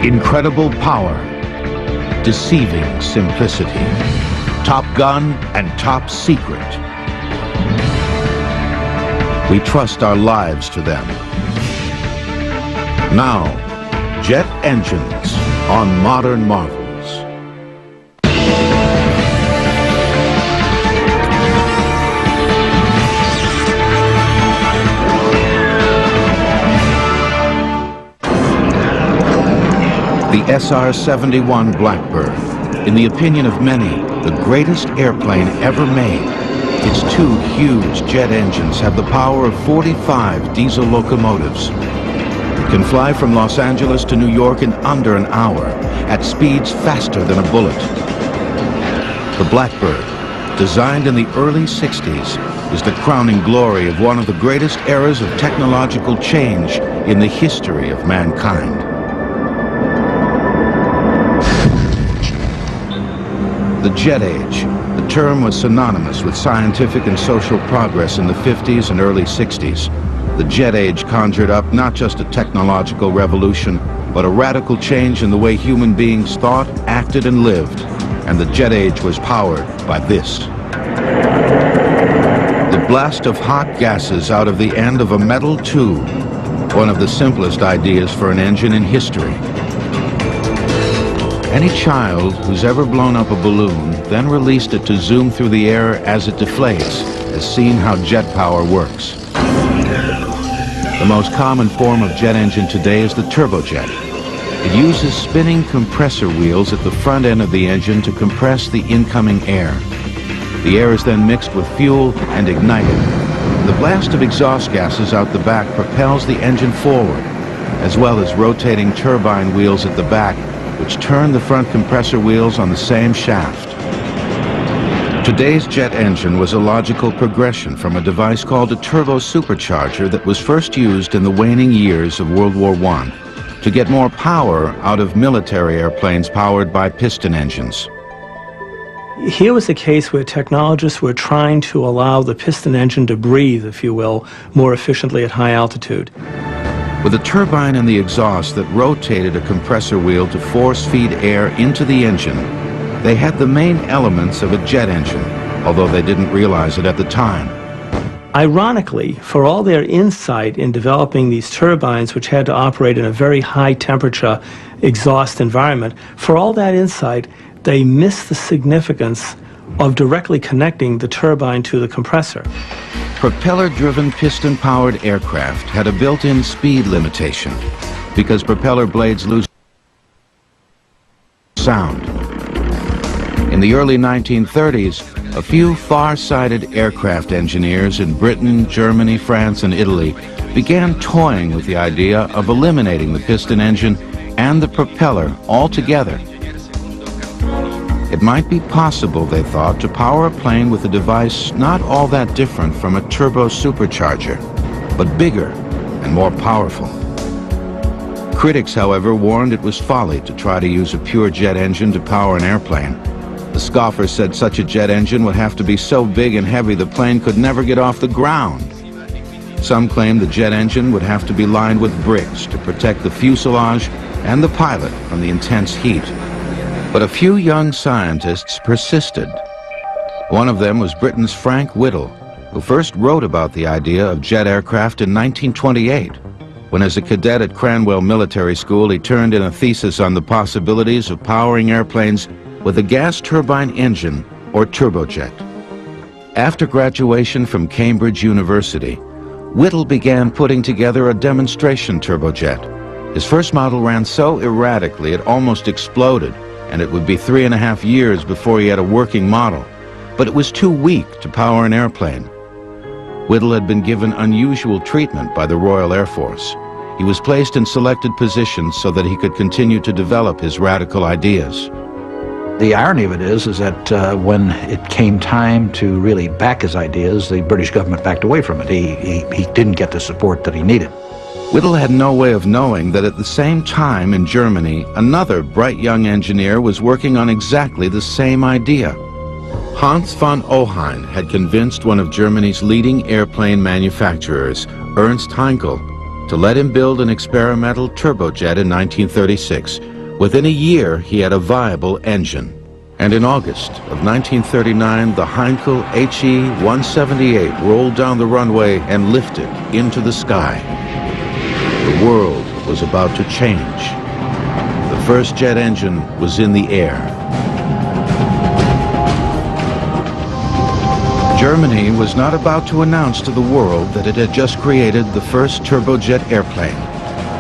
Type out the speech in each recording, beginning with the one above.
Incredible power, deceiving simplicity, Top Gun and top secret. We trust our lives to them. Now, jet engines on Modern Marvels. The SR-71 Blackbird, in the opinion of many, the greatest airplane ever made. Its two huge jet engines have the power of 45 diesel locomotives. It can fly from Los Angeles to New York in under an hour, at speeds faster than a bullet. The Blackbird, designed in the early 60s, is the crowning glory of one of the greatest eras of technological change in the history of mankind. The Jet Age. The term was synonymous with scientific and social progress in the 50s and early 60s. The Jet Age conjured up not just a technological revolution, but a radical change in the way human beings thought, acted, and lived. And the Jet Age was powered by this. The blast of hot gases out of the end of a metal tube. One of the simplest ideas for an engine in history. Any child who's ever blown up a balloon, then released it to zoom through the air as it deflates, has seen how jet power works. The most common form of jet engine today is the turbojet. It uses spinning compressor wheels at the front end of the engine to compress the incoming air. The air is then mixed with fuel and ignited. The blast of exhaust gases out the back propels the engine forward, as well as rotating turbine wheels at the back, which turn the front compressor wheels on the same shaft. Today's jet engine was a logical progression from a device called a turbo supercharger that was first used in the waning years of World War I to get more power out of military airplanes powered by piston engines. Here was a case where technologists were trying to allow the piston engine to breathe, if you will, more efficiently at high altitude. With a turbine in the exhaust that rotated a compressor wheel to force-feed air into the engine, they had the main elements of a jet engine, although they didn't realize it at the time. Ironically, for all their insight in developing these turbines, which had to operate in a very high-temperature exhaust environment, for all that insight, they missed the significance of directly connecting the turbine to the compressor. Propeller-driven piston-powered aircraft had a built-in speed limitation because propeller blades lose sound. In the early 1930s, a few far-sighted aircraft engineers in Britain, Germany, France, and Italy began toying with the idea of eliminating the piston engine and the propeller altogether. It might be possible, they thought, to power a plane with a device not all that different from a turbo supercharger, but bigger and more powerful. Critics, however, warned it was folly to try to use a pure jet engine to power an airplane. The scoffers said such a jet engine would have to be so big and heavy the plane could never get off the ground. Some claimed the jet engine would have to be lined with bricks to protect the fuselage and the pilot from the intense heat. But a few young scientists persisted. One of them was Britain's Frank Whittle, who first wrote about the idea of jet aircraft in 1928, when as a cadet at Cranwell Military School he turned in a thesis on the possibilities of powering airplanes with a gas turbine engine or turbojet. After graduation from Cambridge University, Whittle began putting together a demonstration turbojet. His first model ran so erratically it almost exploded, and it would be 3.5 years before he had a working model. But it was too weak to power an airplane. Whittle had been given unusual treatment by the Royal Air Force. He was placed in selected positions so that he could continue to develop his radical ideas. The irony of it is that when it came time to really back his ideas, the British government backed away from it. He didn't get the support that he needed. Whittle had no way of knowing that at the same time in Germany, another bright young engineer was working on exactly the same idea. Hans von Ohain had convinced one of Germany's leading airplane manufacturers, Ernst Heinkel, to let him build an experimental turbojet in 1936, Within a year, he had a viable engine. And in August of 1939, the Heinkel HE-178 rolled down the runway and lifted into the sky. The world was about to change. The first jet engine was in the air. Germany was not about to announce to the world that it had just created the first turbojet airplane.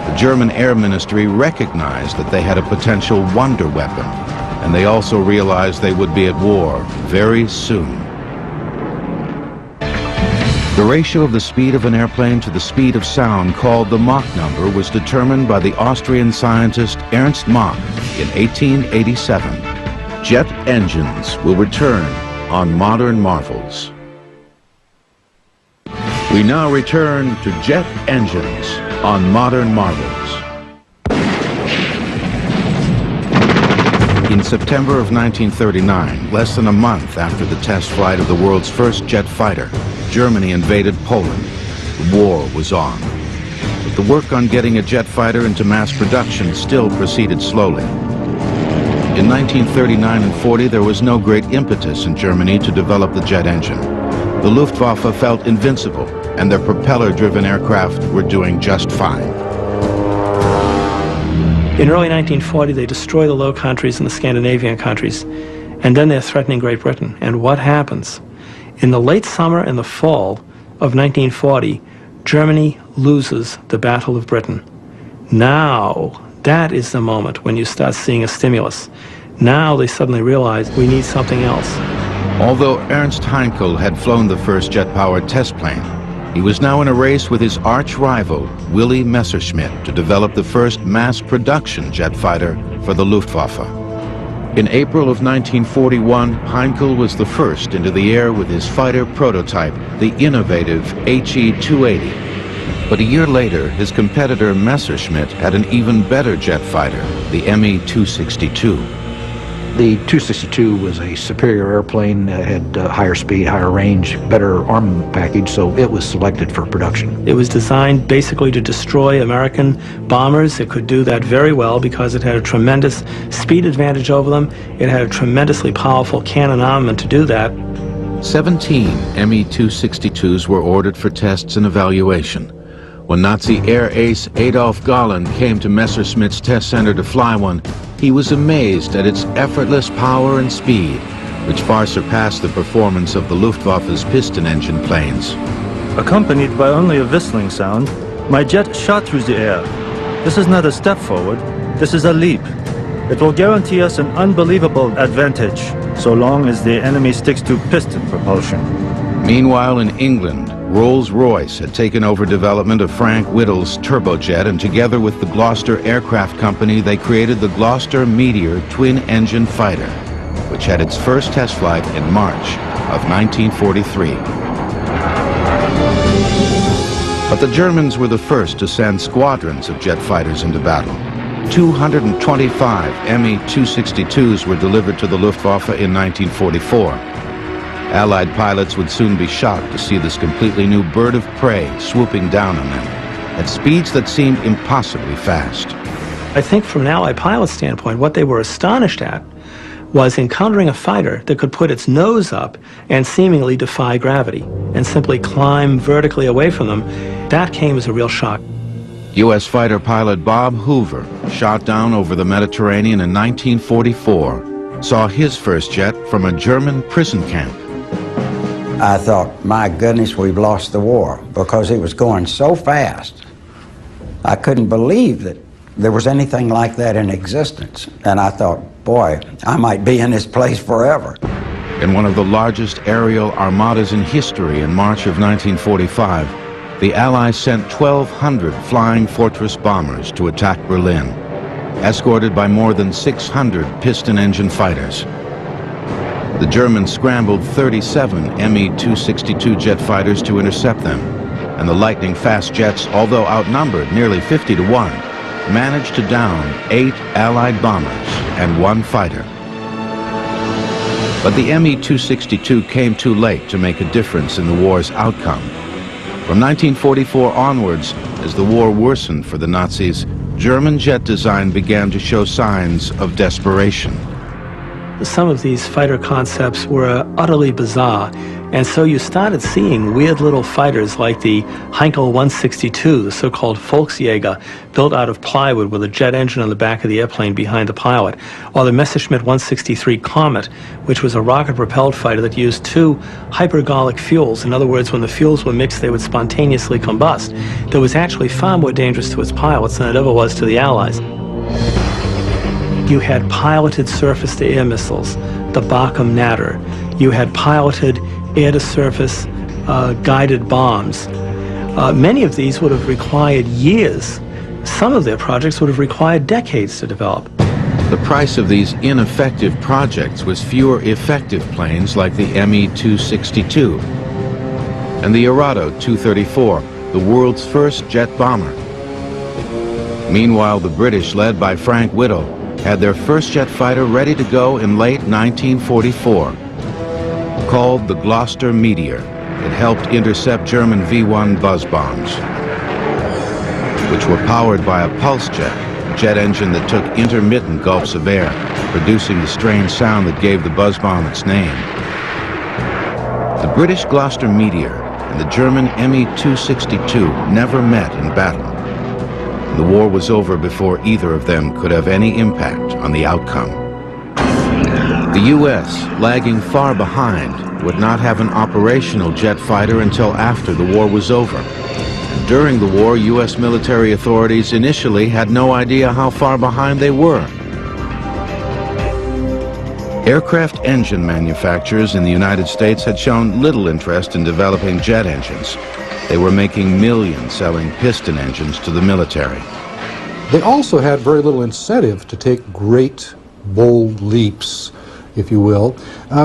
The German Air Ministry recognized that they had a potential wonder weapon, and they also realized they would be at war very soon. The ratio of the speed of an airplane to the speed of sound, called the Mach number, was determined by the Austrian scientist Ernst Mach in 1887. Jet engines will return on Modern Marvels. We now return to jet engines on Modern Marvels. In September of 1939, less than a month after the test flight of the world's first jet fighter, Germany invaded Poland. The war was on. But the work on getting a jet fighter into mass production still proceeded slowly. In 1939 and 40, there was no great impetus in Germany to develop the jet engine. The Luftwaffe felt invincible, and their propeller-driven aircraft were doing just fine. In early 1940, they destroy the Low Countries and the Scandinavian countries, and then they're threatening Great Britain. And what happens? In the late summer and the fall of 1940, Germany loses the Battle of Britain. Now, that is the moment when you start seeing a stimulus. Now they suddenly realize we need something else. Although Ernst Heinkel had flown the first jet-powered test plane, he was now in a race with his arch-rival, Willy Messerschmitt, to develop the first mass-production jet fighter for the Luftwaffe. In April of 1941, Heinkel was the first into the air with his fighter prototype, the innovative HE-280. But a year later, his competitor Messerschmitt had an even better jet fighter, the Me-262. The 262 was a superior airplane, had higher speed, higher range, better armament package, so it was selected for production. It was designed basically to destroy American bombers. It could do that very well because it had a tremendous speed advantage over them. It had a tremendously powerful cannon armament to do that. 17 Me-262s were ordered for tests and evaluation. When Nazi air ace Adolf Galland came to Messerschmitt's test center to fly one, he was amazed at its effortless power and speed, which far surpassed the performance of the Luftwaffe's piston engine planes. Accompanied by only a whistling sound, my jet shot through the air. This is not a step forward, this is a leap. It will guarantee us an unbelievable advantage, so long as the enemy sticks to piston propulsion. Meanwhile, in England, Rolls-Royce had taken over development of Frank Whittle's turbojet, and together with the Gloucester Aircraft Company, they created the Gloucester Meteor twin-engine fighter, which had its first test flight in March of 1943. But the Germans were the first to send squadrons of jet fighters into battle. 225 Me-262s were delivered to the Luftwaffe in 1944. Allied pilots would soon be shocked to see this completely new bird of prey swooping down on them at speeds that seemed impossibly fast. I think from an Allied pilot standpoint, what they were astonished at was encountering a fighter that could put its nose up and seemingly defy gravity and simply climb vertically away from them. That came as a real shock. U.S. fighter pilot Bob Hoover, shot down over the Mediterranean in 1944, saw his first jet from a German prison camp. I thought, my goodness, we've lost the war, because it was going so fast. I couldn't believe that there was anything like that in existence. And I thought, boy, I might be in this place forever. In one of the largest aerial armadas in history in March of 1945, the Allies sent 1,200 Flying Fortress bombers to attack Berlin, escorted by more than 600 piston-engine fighters. The Germans scrambled 37 Me-262 jet fighters to intercept them, and the lightning-fast jets, although outnumbered nearly 50 to 1, managed to down 8 Allied bombers and 1 fighter. But the Me-262 came too late to make a difference in the war's outcome. From 1944 onwards, as the war worsened for the Nazis, German jet design began to show signs of desperation. Some of these fighter concepts were utterly bizarre, and so you started seeing weird little fighters like the Heinkel 162, the so-called Volksjäger, built out of plywood with a jet engine on the back of the airplane behind the pilot, or the Messerschmitt 163 Comet, which was a rocket-propelled fighter that used two hypergolic fuels. In other words, when the fuels were mixed, they would spontaneously combust. That was actually far more dangerous to its pilots than it ever was to the Allies. You had piloted surface-to-air missiles, the Barkham Natter. You had piloted air-to-surface guided bombs. Many of these would have required years. Some of their projects would have required decades to develop. The price of these ineffective projects was fewer effective planes like the Me-262 and the Arado 234, the world's first jet bomber. Meanwhile, the British, led by Frank Whittle, had their first jet fighter ready to go in late 1944. Called the Gloster Meteor, it helped intercept German V-1 buzz bombs, which were powered by a pulse jet, a jet engine that took intermittent gulps of air, producing the strange sound that gave the buzz bomb its name. The British Gloster Meteor and the German Me-262 never met in battle. The war was over before either of them could have any impact on the outcome. The U.S., lagging far behind, would not have an operational jet fighter until after the war was over. During the war, U.S. military authorities initially had no idea how far behind they were. Aircraft engine manufacturers in the United States had shown little interest in developing jet engines. They were making millions selling piston engines to the military. They also had very little incentive to take great, bold leaps, if you will,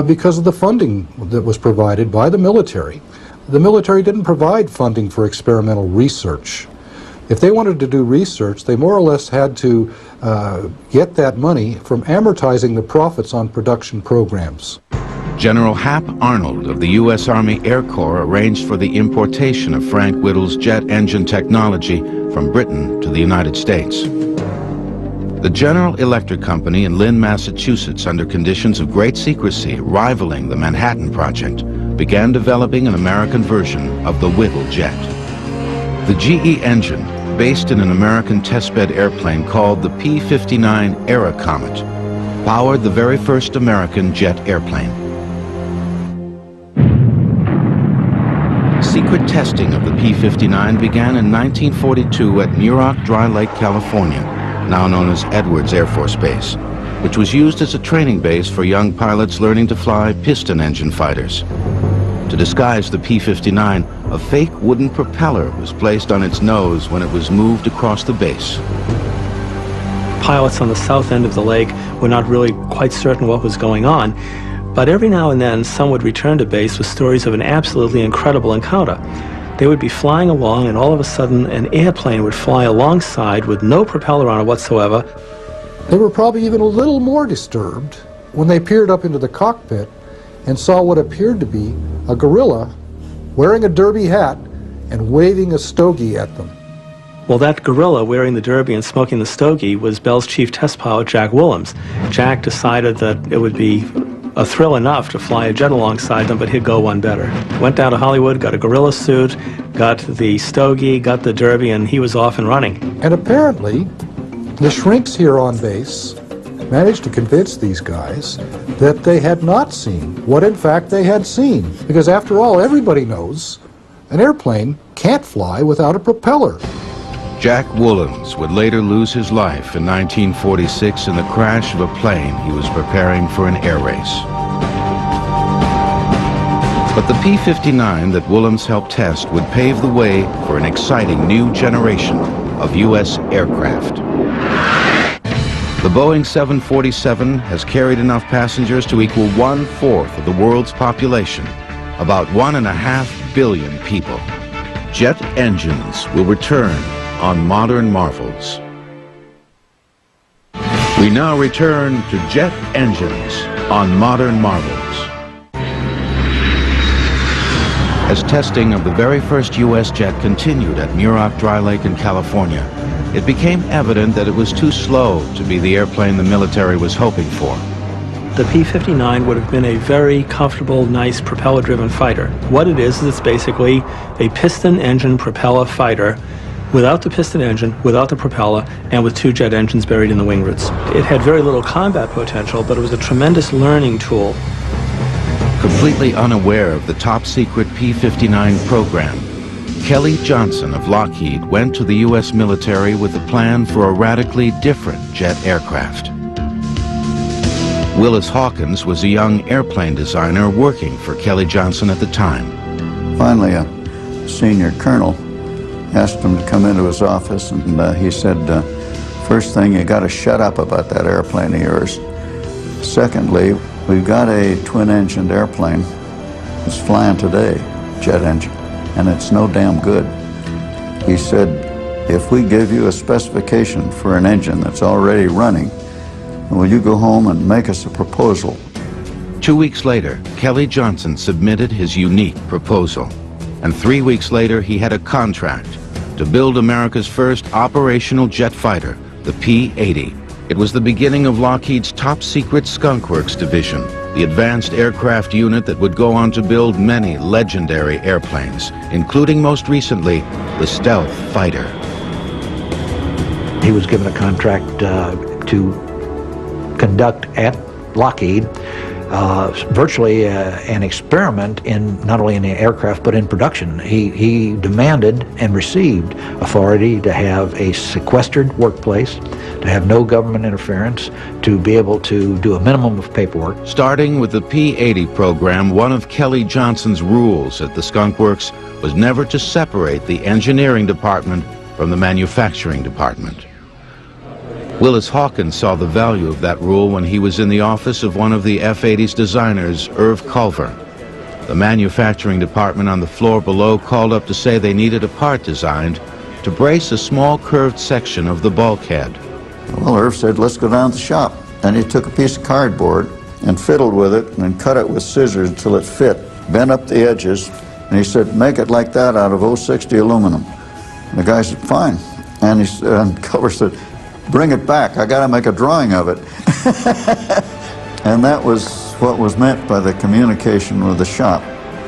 because of the funding that was provided by the military. The military didn't provide funding for experimental research. If they wanted to do research, they more or less had to get that money from amortizing the profits on production programs. General Hap Arnold of the U.S. Army Air Corps arranged for the importation of Frank Whittle's jet engine technology from Britain to the United States. The General Electric Company in Lynn, Massachusetts, under conditions of great secrecy rivaling the Manhattan Project, began developing an American version of the Whittle jet. The GE engine, based in an American testbed airplane called the P-59 Aerocomet, powered the very first American jet airplane. Secret testing of the P-59 began in 1942 at Muroc Dry Lake, California, now known as Edwards Air Force Base, which was used as a training base for young pilots learning to fly piston engine fighters. To disguise the P-59, a fake wooden propeller was placed on its nose when it was moved across the base. Pilots on the south end of the lake were not really quite certain what was going on, but every now and then some would return to base with stories of an absolutely incredible encounter. They would be flying along and all of a sudden an airplane would fly alongside with no propeller on it whatsoever. They were probably even a little more disturbed when they peered up into the cockpit and saw what appeared to be a gorilla wearing a derby hat and waving a stogie at them. Well, that gorilla wearing the derby and smoking the stogie was Bell's chief test pilot, Jack Willems. Jack decided that it would be a thrill enough to fly a jet alongside them, but he'd go one better. Went down to Hollywood, got a gorilla suit, got the stogie, got the derby, and he was off and running. And apparently, the shrinks here on base managed to convince these guys that they had not seen what in fact they had seen. Because after all, everybody knows an airplane can't fly without a propeller. Jack Willems would later lose his life in 1946 in the crash of a plane he was preparing for an air race. But the P-59 that Willems helped test would pave the way for an exciting new generation of U.S. aircraft. The Boeing 747 has carried enough passengers to equal 1/4 of the world's population, about 1.5 billion people. Jet engines will return on Modern Marvels. We now return to jet engines on Modern Marvels. As testing of the very first U.S. jet continued at Muroc Dry Lake in California, it became evident that it was too slow to be the airplane the military was hoping for. The P-59 would have been a very comfortable, nice propeller-driven fighter. What it is it's basically a piston-engine propeller fighter without the piston engine, without the propeller, and with two jet engines buried in the wing roots. It had very little combat potential, but it was a tremendous learning tool. Completely unaware of the top-secret P-59 program, Kelly Johnson of Lockheed went to the U.S. military with a plan for a radically different jet aircraft. Willis Hawkins was a young airplane designer working for Kelly Johnson at the time. Finally, a senior colonel asked him to come into his office, and he said, first thing, you got to shut up about that airplane of yours. Secondly, we've got a twin-engined airplane that's flying today, jet engine, and it's no damn good. He said, if we give you a specification for an engine that's already running, will you go home and make us a proposal? 2 weeks later, Kelly Johnson submitted his unique proposal. And 3 weeks later, he had a contract to build America's first operational jet fighter, the P-80. It was the beginning of Lockheed's top-secret Skunk Works division, the advanced aircraft unit that would go on to build many legendary airplanes, including most recently, the Stealth Fighter. He was given a contract to conduct at Lockheed virtually an experiment in not only in the aircraft but in production. He demanded and received authority to have a sequestered workplace, to have no government interference, to be able to do a minimum of paperwork. Starting with the P-80 program, one of Kelly Johnson's rules at the Skunk Works was never to separate the engineering department from the manufacturing department. Willis Hawkins saw the value of that rule when he was in the office of one of the F-80's designers, Irv Culver. The manufacturing department on the floor below called up to say they needed a part designed to brace a small curved section of the bulkhead. Well, Irv said, let's go down to the shop. And he took a piece of cardboard and fiddled with it and then cut it with scissors until it fit, bent up the edges, and he said, make it like that out of 060 aluminum. And the guy said, fine. And Culver said, bring it back, I gotta make a drawing of it. And that was what was meant by the communication with the shop.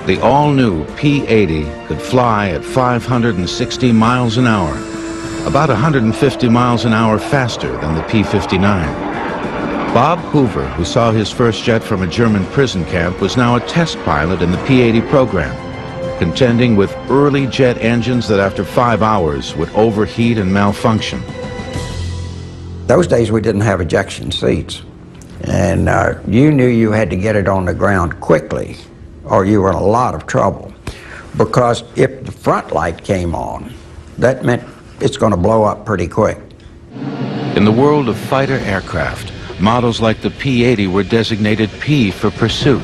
The all-new P-80 could fly at 560 miles an hour, about 150 miles an hour faster than the P-59. Bob Hoover, who saw his first jet from a German prison camp, was now a test pilot in the P-80 program, contending with early jet engines that after 5 hours would overheat and malfunction. Those days we didn't have ejection seats, and you knew you had to get it on the ground quickly or you were in a lot of trouble, because if the front light came on, that meant it's going to blow up pretty quick. In the world of fighter aircraft, models like the P-80 were designated P for pursuit.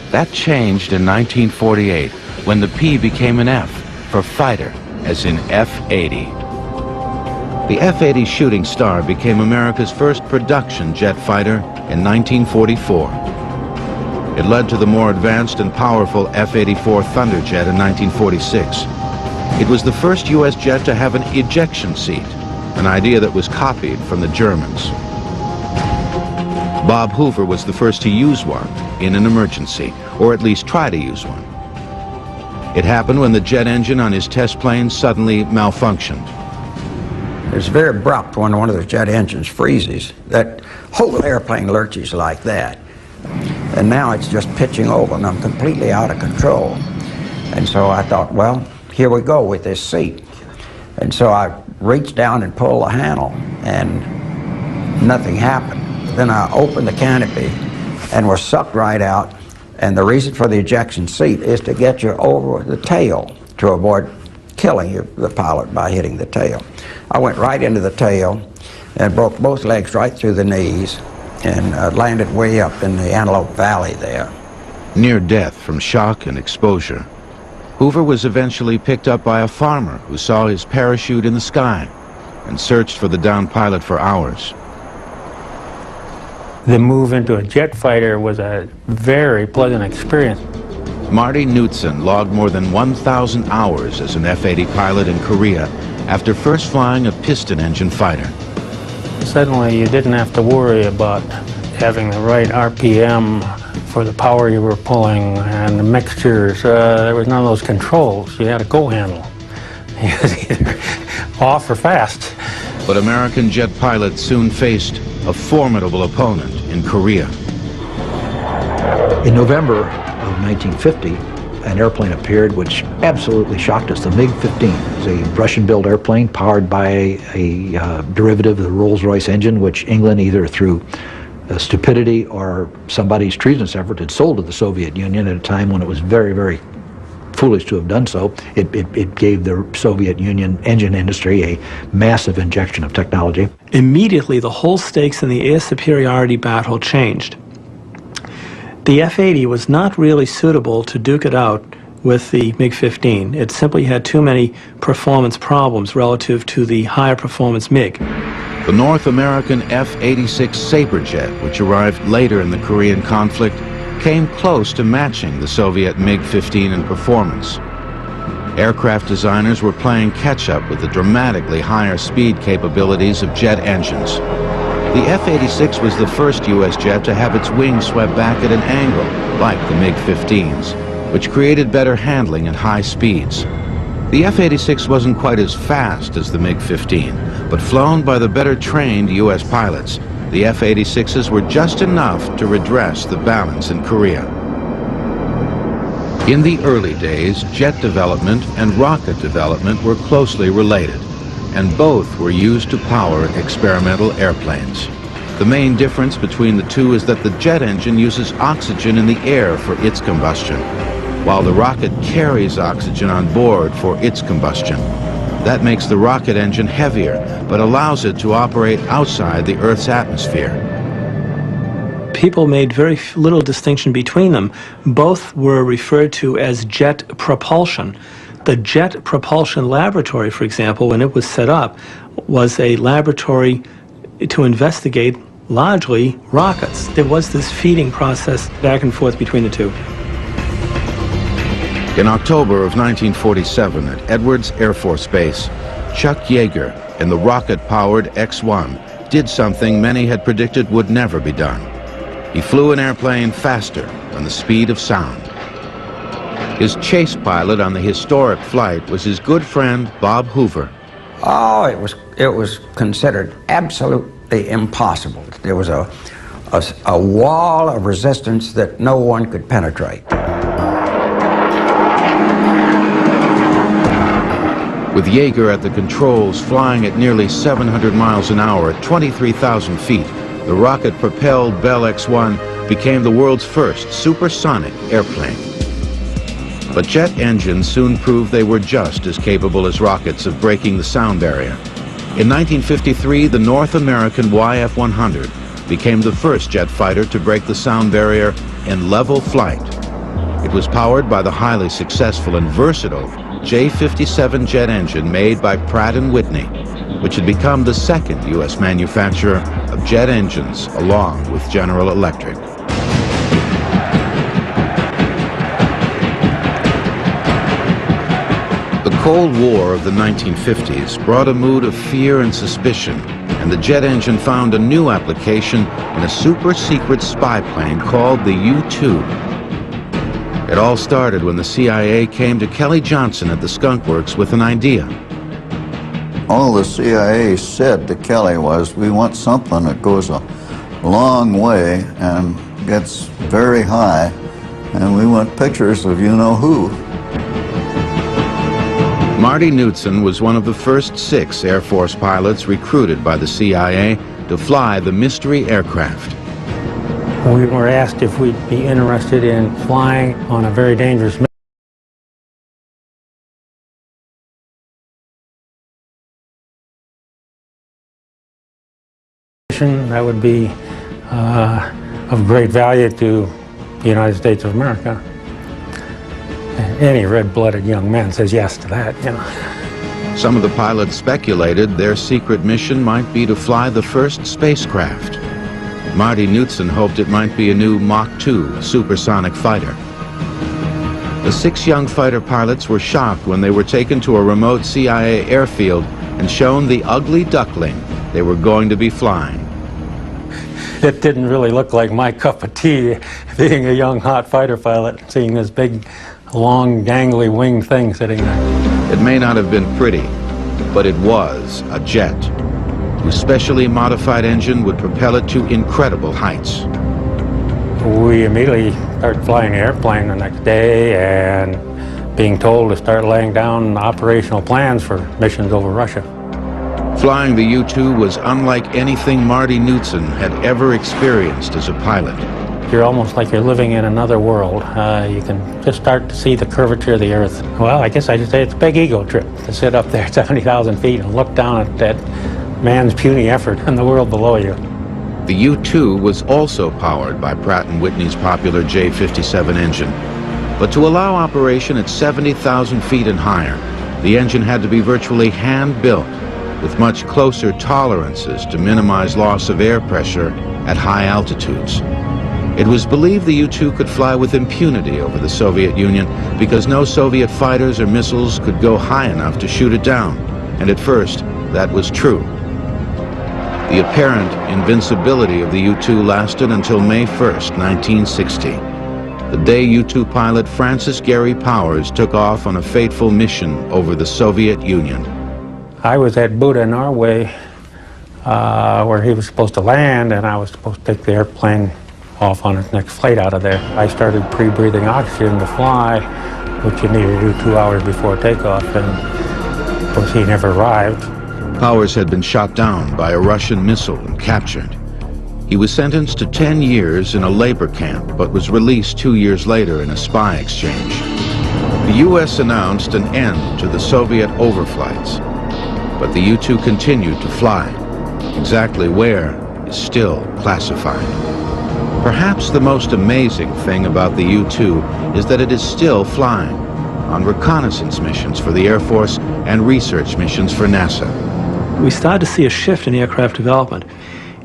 That changed in 1948 when the P became an F for fighter, as in F-80. The F-80 Shooting Star became America's first production jet fighter in 1944. It led to the more advanced and powerful F-84 Thunderjet in 1946. It was the first U.S. jet to have an ejection seat, an idea that was copied from the Germans. Bob Hoover was the first to use one in an emergency, or at least try to use one. It happened when the jet engine on his test plane suddenly malfunctioned. It's very abrupt when one of the jet engines freezes. That whole airplane lurches like that. And now it's just pitching over and I'm completely out of control. And so I thought, well, here we go with this seat. And so I reached down and pulled the handle and nothing happened. Then I opened the canopy and was sucked right out. And the reason for the ejection seat is to get you over the tail to avoid killing the pilot by hitting the tail. I went right into the tail and broke both legs right through the knees and landed way up in the Antelope Valley there. Near death from shock and exposure. Hoover was eventually picked up by a farmer who saw his parachute in the sky and searched for the downed pilot for hours. The move into a jet fighter was a very pleasant experience. Marty Knudsen logged more than 1,000 hours as an F-80 pilot in Korea after first flying a piston engine fighter. Suddenly you didn't have to worry about having the right RPM for the power you were pulling and the mixtures. There was none of those controls. You had a go handle. It was either off or fast. But American jet pilots soon faced a formidable opponent in Korea. In November of 1950, an airplane appeared which absolutely shocked us, the MiG-15. It was a Russian-built airplane powered by a derivative of the Rolls-Royce engine, which England, either through stupidity or somebody's treasonous effort, had sold to the Soviet Union at a time when it was very, very foolish to have done so. It gave the Soviet Union engine industry a massive injection of technology. Immediately, the whole stakes in the air superiority battle changed. The F-80 was not really suitable to duke it out with the MiG-15. It simply had too many performance problems relative to the higher performance MiG. The North American F-86 Saberjet, which arrived later in the Korean conflict, came close to matching the Soviet MiG-15 in performance. Aircraft designers were playing catch-up with the dramatically higher speed capabilities of jet engines. The F-86 was the first U.S. jet to have its wings swept back at an angle, like the MiG-15s, which created better handling at high speeds. The F-86 wasn't quite as fast as the MiG-15, but flown by the better-trained U.S. pilots, the F-86s were just enough to redress the balance in Korea. In the early days, jet development and rocket development were closely related, and both were used to power experimental airplanes. The main difference between the two is that the jet engine uses oxygen in the air for its combustion, while the rocket carries oxygen on board for its combustion. That makes the rocket engine heavier, but allows it to operate outside the Earth's atmosphere. People made very little distinction between them. Both were referred to as jet propulsion. The Jet Propulsion Laboratory, for example, when it was set up, was a laboratory to investigate largely rockets. There was this feeding process back and forth between the two. In October of 1947 at Edwards Air Force Base, Chuck Yeager in the rocket-powered X-1 did something many had predicted would never be done. He flew an airplane faster than the speed of sound. His chase pilot on the historic flight was his good friend Bob Hoover. Oh, it was considered absolutely impossible. There was a wall of resistance that no one could penetrate. With Yeager at the controls flying at nearly 700 miles an hour at 23,000 feet, the rocket-propelled Bell X-1 became the world's first supersonic airplane. But jet engines soon proved they were just as capable as rockets of breaking the sound barrier. In 1953, the North American YF-100 became the first jet fighter to break the sound barrier in level flight. It was powered by the highly successful and versatile J-57 jet engine made by Pratt & Whitney, which had become the second U.S. manufacturer of jet engines along with General Electric. The Cold War of the 1950s brought a mood of fear and suspicion, and the jet engine found a new application in a super-secret spy plane called the U-2. It all started when the CIA came to Kelly Johnson at the Skunk Works with an idea. All the CIA said to Kelly was, we want something that goes a long way and gets very high, and we want pictures of you-know-who. Marty Knudsen was one of the first 6 Air Force pilots recruited by the CIA to fly the mystery aircraft. We were asked if we'd be interested in flying on a very dangerous mission that would be of great value to the United States of America. Any red-blooded young man says yes to that, you know. Some of the pilots speculated their secret mission might be to fly the first spacecraft. Marty Knudsen hoped it might be a new Mach 2 supersonic fighter. The 6 young fighter pilots were shocked when they were taken to a remote CIA airfield and shown the ugly duckling they were going to be flying. It didn't really look like my cup of tea, being a young hot fighter pilot, seeing this big, long, dangly winged thing sitting there. It may not have been pretty, but it was a jet, whose specially modified engine would propel it to incredible heights. We immediately started flying the airplane the next day and being told to start laying down operational plans for missions over Russia. Flying the U-2 was unlike anything Marty Knudsen had ever experienced as a pilot. You're almost like you're living in another world. You can just start to see the curvature of the Earth. Well, I guess I should say it's a big ego trip to sit up there at 70,000 feet and look down at that man's puny effort and the world below you. The U-2 was also powered by Pratt & Whitney's popular J57 engine. But to allow operation at 70,000 feet and higher, the engine had to be virtually hand-built, with much closer tolerances to minimize loss of air pressure at high altitudes. It was believed the U-2 could fly with impunity over the Soviet Union because no Soviet fighters or missiles could go high enough to shoot it down, and at first, that was true. The apparent invincibility of the U-2 lasted until May 1st, 1960, the day U-2 pilot Francis Gary Powers took off on a fateful mission over the Soviet Union. I was at Buda, Norway, where he was supposed to land, and I was supposed to take the airplane off on its next flight out of there. I started pre-breathing oxygen to fly, which you need to do 2 hours before takeoff, and of course he never arrived. Powers had been shot down by a Russian missile and captured. He was sentenced to 10 years in a labor camp, but was released 2 years later in a spy exchange. The U.S. announced an end to the Soviet overflights, but the U-2 continued to fly. Exactly where is still classified. Perhaps the most amazing thing about the U-2 is that it is still flying on reconnaissance missions for the Air Force and research missions for NASA. We started to see a shift in aircraft development.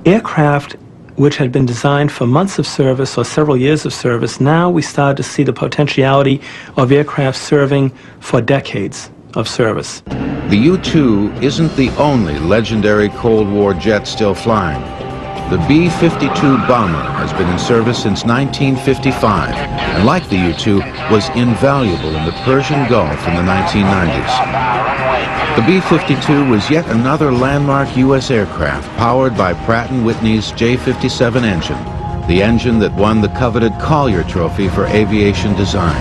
Aircraft which had been designed for months of service or several years of service, now we started to see the potentiality of aircraft serving for decades of service. The U-2 isn't the only legendary Cold War jet still flying. The B-52 bomber has been in service since 1955, and like the U-2, was invaluable in the Persian Gulf in the 1990s. The B-52 was yet another landmark U.S. aircraft powered by Pratt & Whitney's J57 engine, the engine that won the coveted Collier Trophy for aviation design.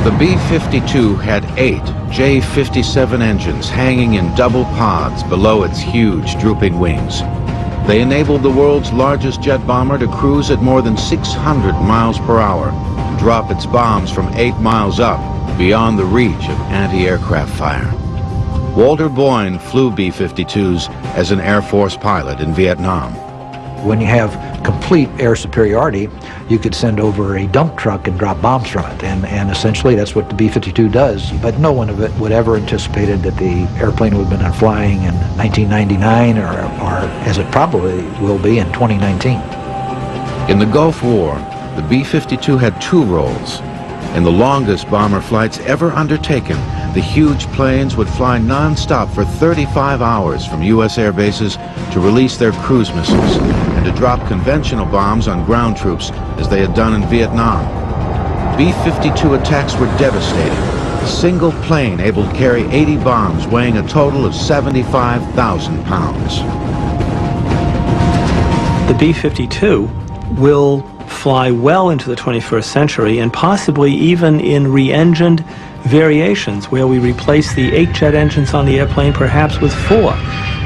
The B-52 had 8 J57 engines hanging in double pods below its huge drooping wings. They enabled the world's largest jet bomber to cruise at more than 600 miles per hour and drop its bombs from 8 miles up, beyond the reach of anti-aircraft fire. Walter Boyne flew B-52s as an Air Force pilot in Vietnam. When you have complete air superiority, you could send over a dump truck and drop bombs from it, and essentially that's what the B-52 does. But no one of it would ever anticipated that the airplane would have been flying in 1999 or as it probably will be in 2019. In the Gulf War, the B-52 had 2 roles. In the longest bomber flights ever undertaken, the huge planes would fly non-stop for 35 hours from U.S. air bases to release their cruise missiles and to drop conventional bombs on ground troops as they had done in Vietnam. B-52 attacks were devastating. A single plane able to carry 80 bombs weighing a total of 75,000 pounds. The B-52 will fly well into the 21st century, and possibly even in re-engined variations where we replace the 8 jet engines on the airplane perhaps with 4.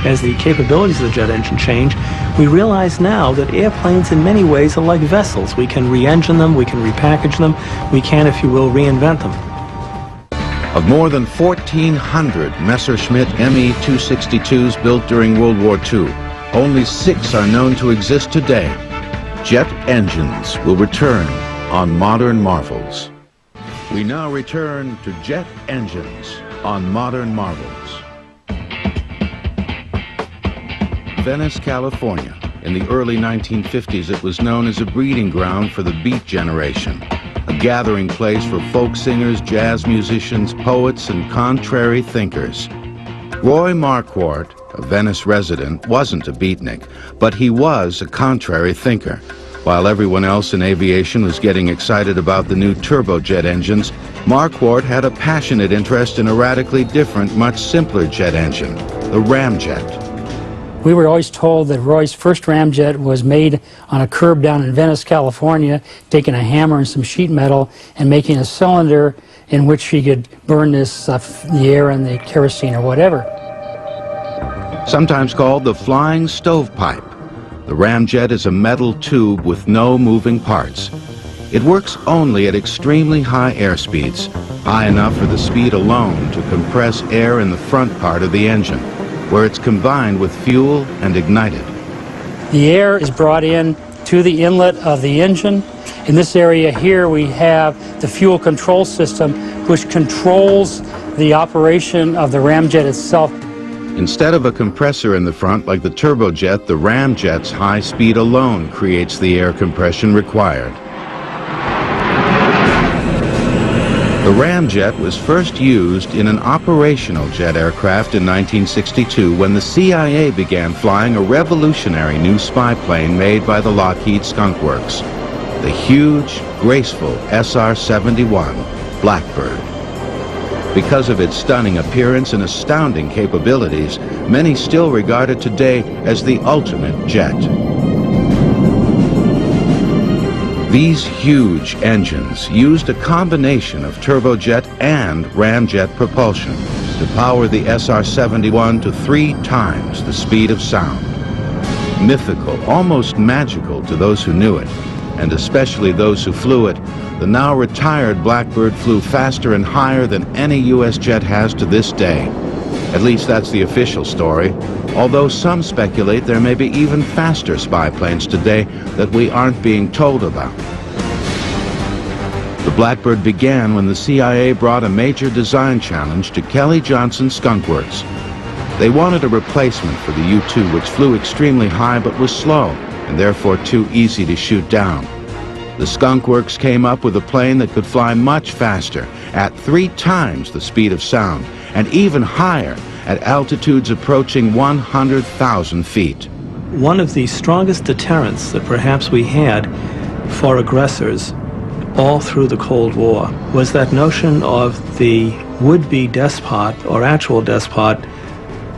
As the capabilities of the jet engine change, we realize now that airplanes in many ways are like vessels. We can re-engine them, we can repackage them, we can, if you will, reinvent them. Of more than 1,400 Messerschmitt Me-262s built during World War II, only 6 are known to exist today. Jet engines will return on Modern Marvels. We now return to jet engines on Modern Marvels. Venice, California, In the early 1950s, it was known as a breeding ground for the Beat Generation, a gathering place for folk singers, jazz musicians, poets, and contrary thinkers. Roy Marquardt, a Venice resident, wasn't a beatnik, but he was a contrary thinker. While everyone else in aviation was getting excited about the new turbojet engines, Marquardt had a passionate interest in a radically different, much simpler jet engine, the ramjet. We were always told that Roy's first ramjet was made on a curb down in Venice, California, taking a hammer and some sheet metal and making a cylinder in which he could burn this the air and the kerosene or whatever. Sometimes called the flying stovepipe, the ramjet is a metal tube with no moving parts. It works only at extremely high air speeds, high enough for the speed alone to compress air in the front part of the engine, where it's combined with fuel and ignited. The air is brought in to the inlet of the engine. In this area here we have the fuel control system, which controls the operation of the ramjet itself. Instead of a compressor in the front like the turbojet, the ramjet's high speed alone creates the air compression required. The ramjet was first used in an operational jet aircraft in 1962 when the CIA began flying a revolutionary new spy plane made by the Lockheed Skunk Works, the huge, graceful SR-71 Blackbird. Because of its stunning appearance and astounding capabilities, many still regard it today as the ultimate jet. These huge engines used a combination of turbojet and ramjet propulsion to power the SR-71 to 3 times the speed of sound. Mythical, almost magical to those who knew it, and especially those who flew it, the now retired Blackbird flew faster and higher than any U.S. jet has to this day. At least that's the official story, although some speculate there may be even faster spy planes today that we aren't being told about. The Blackbird began when the CIA brought a major design challenge to Kelly Johnson Skunk Works. They wanted a replacement for the U-2, which flew extremely high but was slow and therefore too easy to shoot down. The Skunk Works came up with a plane that could fly much faster, at 3 times the speed of sound, and even higher at altitudes approaching 100,000 feet. One of the strongest deterrents that perhaps we had for aggressors all through the Cold War was that notion of the would-be despot or actual despot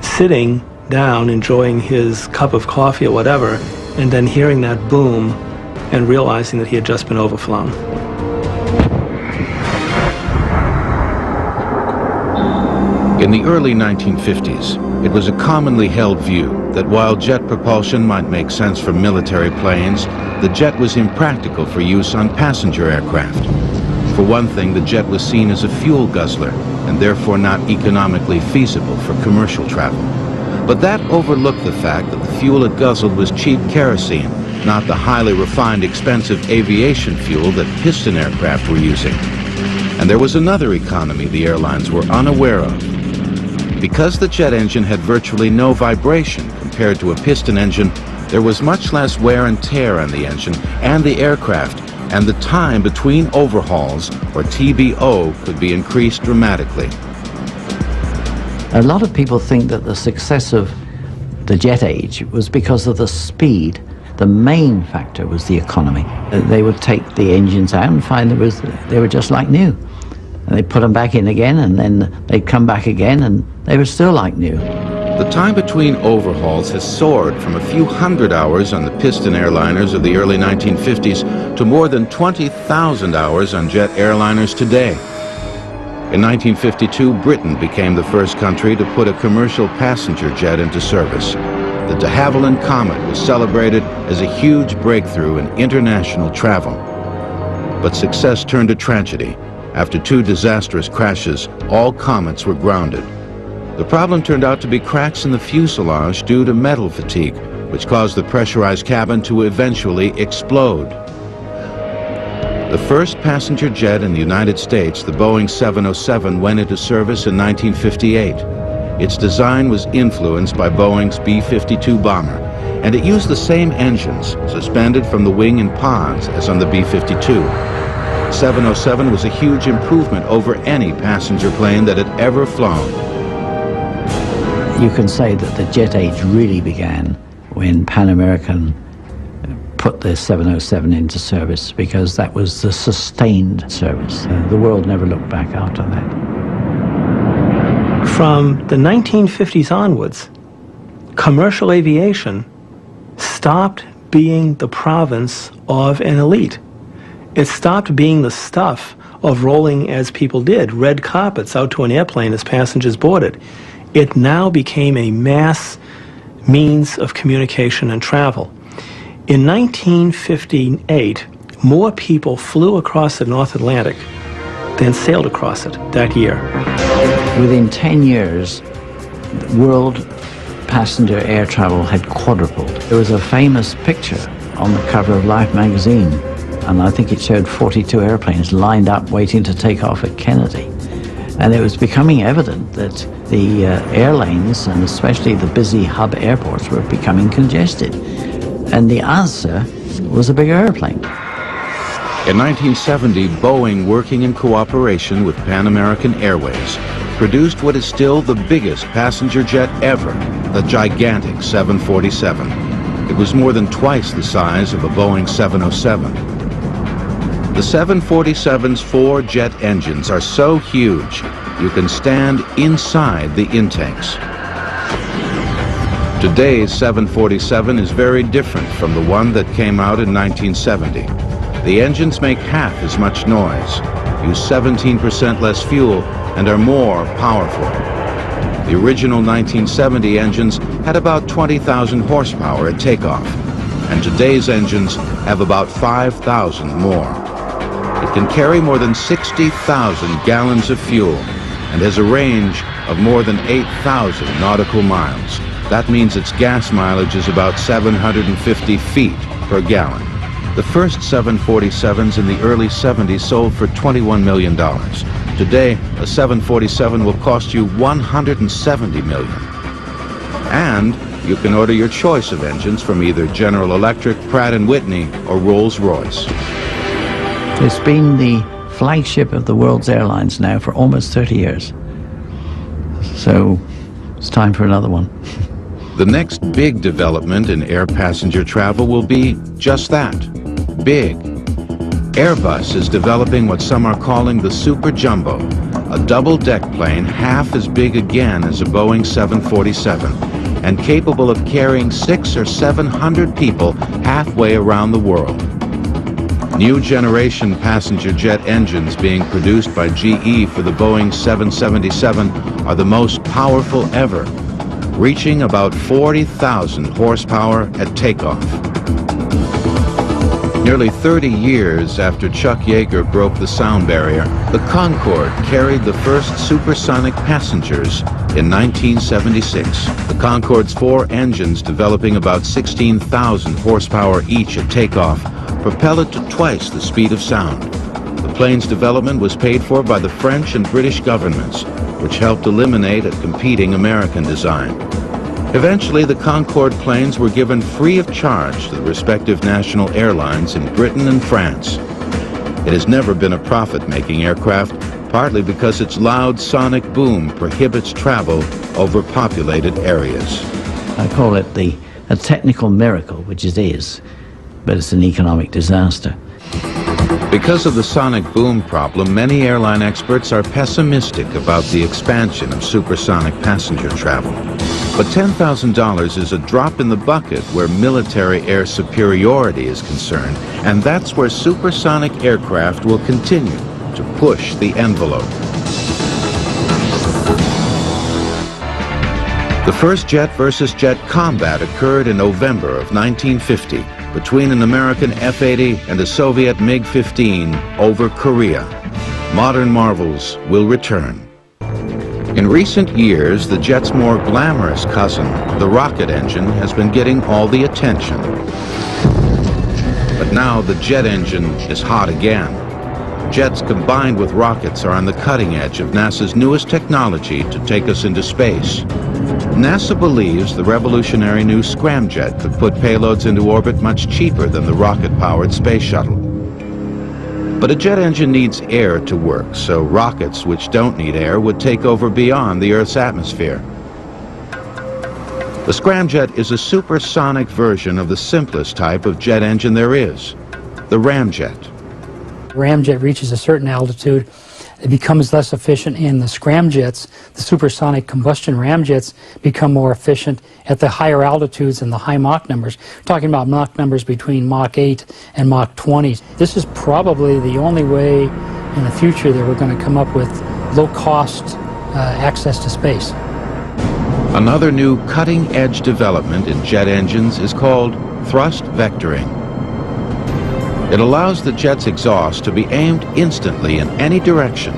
sitting down enjoying his cup of coffee or whatever, and then hearing that boom and realizing that he had just been overflown. In the early 1950s, it was a commonly held view that while jet propulsion might make sense for military planes, the jet was impractical for use on passenger aircraft. For one thing, the jet was seen as a fuel guzzler and therefore not economically feasible for commercial travel. But that overlooked the fact that the fuel it guzzled was cheap kerosene, not the highly refined, expensive aviation fuel that piston aircraft were using. And there was another economy the airlines were unaware of. Because the jet engine had virtually no vibration compared to a piston engine, there was much less wear and tear on the engine and the aircraft, and the time between overhauls, or TBO, could be increased dramatically. A lot of people think that the success of the jet age was because of the speed. The main factor was the economy. They would take the engines out and find they were just like new. And they'd put them back in again, and then they'd come back again, and they were still like new. The time between overhauls has soared from a few hundred hours on the piston airliners of the early 1950s to more than 20,000 hours on jet airliners today. In 1952, Britain became the first country to put a commercial passenger jet into service. The de Havilland Comet was celebrated as a huge breakthrough in international travel. But success turned to tragedy. After 2 disastrous crashes, all comets were grounded. The problem turned out to be cracks in the fuselage due to metal fatigue, which caused the pressurized cabin to eventually explode. The first passenger jet in the United States, the Boeing 707, went into service in 1958. Its design was influenced by Boeing's B-52 bomber, and it used the same engines suspended from the wing in pods as on the B-52. 707 was a huge improvement over any passenger plane that had ever flown. You can say that the jet age really began when Pan American put the 707 into service, because that was the sustained service. The world never looked back after that. From the 1950s onwards, commercial aviation stopped being the province of an elite. It stopped being the stuff of rolling as people did, red carpets out to an airplane as passengers boarded. It now became a mass means of communication and travel. In 1958, more people flew across the North Atlantic than sailed across it that year. Within 10 years, world passenger air travel had quadrupled. There was a famous picture on the cover of Life magazine, and I think it showed 42 airplanes lined up waiting to take off at Kennedy. And it was becoming evident that the air lanes, and especially the busy hub airports, were becoming congested. And the answer was a bigger airplane. In 1970, Boeing, working in cooperation with Pan American Airways, produced what is still the biggest passenger jet ever, the gigantic 747. It was more than twice the size of a Boeing 707. The 747's 4 jet engines are so huge, you can stand inside the intakes. Today's 747 is very different from the one that came out in 1970. The engines make half as much noise, use 17% less fuel, and are more powerful. The original 1970 engines had about 20,000 horsepower at takeoff, and today's engines have about 5,000 more. It can carry more than 60,000 gallons of fuel and has a range of more than 8,000 nautical miles. That means its gas mileage is about 750 feet per gallon. The first 747s in the early 70s sold for $21 million. Today, a 747 will cost you $170 million. And you can order your choice of engines from either General Electric, Pratt & Whitney, or Rolls-Royce. It's been the flagship of the world's airlines now for almost 30 years. So it's time for another one. The next big development in air passenger travel will be just that, big. Airbus is developing what some are calling the Super Jumbo, a double-deck plane half as big again as a Boeing 747 and capable of carrying 600 or 700 people halfway around the world. New generation passenger jet engines being produced by GE for the Boeing 777 are the most powerful ever, reaching about 40,000 horsepower at takeoff. Nearly 30 years after Chuck Yeager broke the sound barrier, the Concorde carried the first supersonic passengers in 1976. The Concorde's 4 engines, developing about 16,000 horsepower each at takeoff, propel it to twice the speed of sound. The plane's development was paid for by the French and British governments, which helped eliminate a competing American design. Eventually, the Concorde planes were given free of charge to the respective national airlines in Britain and France. It has never been a profit-making aircraft, partly because its loud sonic boom prohibits travel over populated areas. I call it a technical miracle, which it is, but it's an economic disaster. Because of the sonic boom problem, many airline experts are pessimistic about the expansion of supersonic passenger travel. But $10,000 is a drop in the bucket where military air superiority is concerned, and that's where supersonic aircraft will continue to push the envelope. The first jet versus jet combat occurred in November of 1950 between an American F-80 and a Soviet MiG-15 over Korea. Modern marvels will return. In recent years, the jet's more glamorous cousin, the rocket engine, has been getting all the attention. But now the jet engine is hot again. Jets combined with rockets are on the cutting edge of NASA's newest technology to take us into space. NASA believes the revolutionary new scramjet could put payloads into orbit much cheaper than the rocket-powered space shuttle. But a jet engine needs air to work, so rockets which don't need air would take over beyond the Earth's atmosphere. The scramjet is a supersonic version of the simplest type of jet engine there is, the ramjet. Ramjet reaches a certain altitude, it becomes less efficient, and the scramjets, the supersonic combustion ramjets, become more efficient at the higher altitudes and the high Mach numbers. We're talking about Mach numbers between Mach 8 and Mach 20. This is probably the only way in the future that we're going to come up with low-cost access to space. Another new cutting-edge development in jet engines is called thrust vectoring. It allows the jet's exhaust to be aimed instantly in any direction,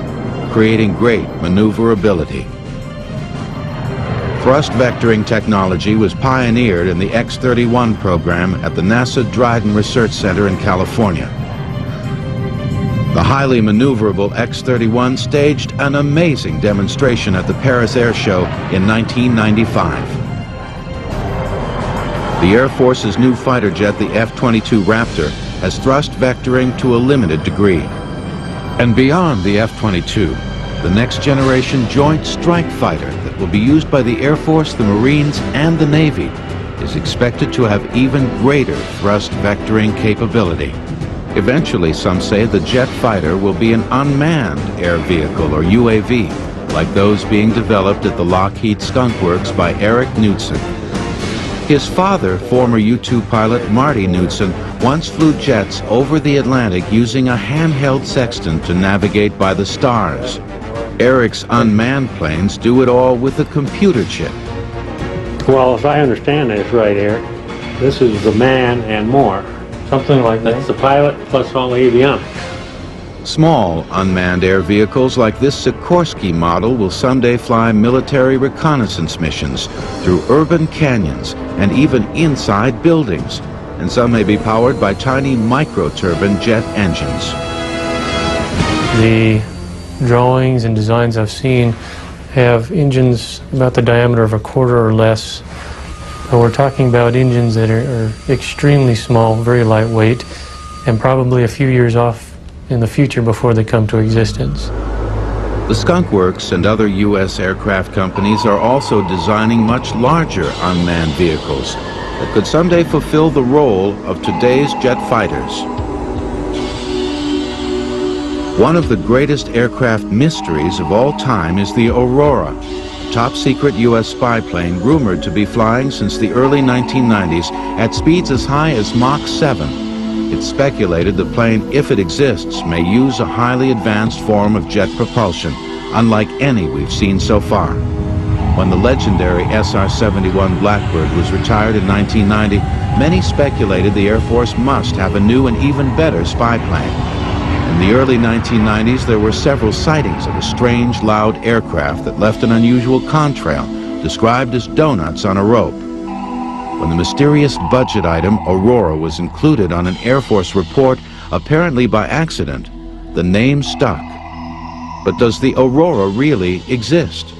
creating great maneuverability. Thrust vectoring technology was pioneered in the X-31 program at the NASA Dryden Research Center in California. The highly maneuverable X-31 staged an amazing demonstration at the Paris Air Show in 1995. The Air Force's new fighter jet, the F-22 Raptor, has thrust vectoring to a limited degree. And beyond the F-22, the next generation Joint Strike Fighter that will be used by the Air Force, the Marines, and the Navy is expected to have even greater thrust vectoring capability. Eventually, some say the jet fighter will be an unmanned air vehicle, or UAV, like those being developed at the Lockheed Skunk Works by Eric Knudsen. His father, former U-2 pilot Marty Knudsen, once flew jets over the Atlantic using a handheld sextant to navigate by the stars. Eric's unmanned planes do it all with a computer chip. Well, if I understand this right, Eric, this is the man and more. Something like that's the pilot plus all AVM. Small unmanned air vehicles like this Sikorsky model will someday fly military reconnaissance missions through urban canyons and even inside buildings, and some may be powered by tiny microturbine jet engines. The drawings and designs I've seen have engines about the diameter of a quarter or less. We're talking about engines that are extremely small, very lightweight, and probably a few years off in the future before they come to existence. The Skunk Works and other U.S. aircraft companies are also designing much larger unmanned vehicles that could someday fulfill the role of today's jet fighters. One of the greatest aircraft mysteries of all time is the Aurora, a top-secret U.S. spy plane rumored to be flying since the early 1990s at speeds as high as Mach 7. It's speculated the plane, if it exists, may use a highly advanced form of jet propulsion, unlike any we've seen so far. When the legendary SR-71 Blackbird was retired in 1990, many speculated the Air Force must have a new and even better spy plane. In the early 1990s, there were several sightings of a strange, loud aircraft that left an unusual contrail, described as donuts on a rope. When the mysterious budget item Aurora was included on an Air Force report, apparently by accident, the name stuck. But does the Aurora really exist?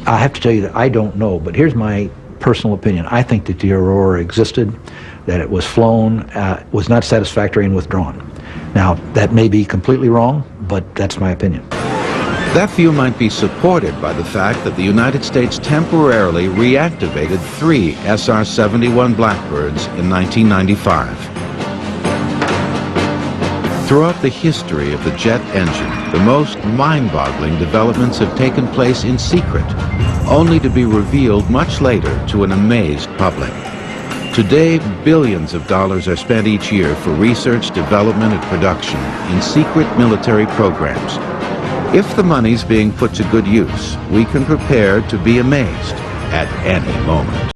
I have to tell you that I don't know, but here's my personal opinion. I think that the Aurora existed, that it was flown, was not satisfactory and withdrawn. Now, that may be completely wrong, but that's my opinion. That view might be supported by the fact that the United States temporarily reactivated 3 SR-71 Blackbirds in 1995. Throughout the history of the jet engine, the most mind-boggling developments have taken place in secret, only to be revealed much later to an amazed public. Today, billions of dollars are spent each year for research, development, and production in secret military programs. If the money's being put to good use, we can prepare to be amazed at any moment.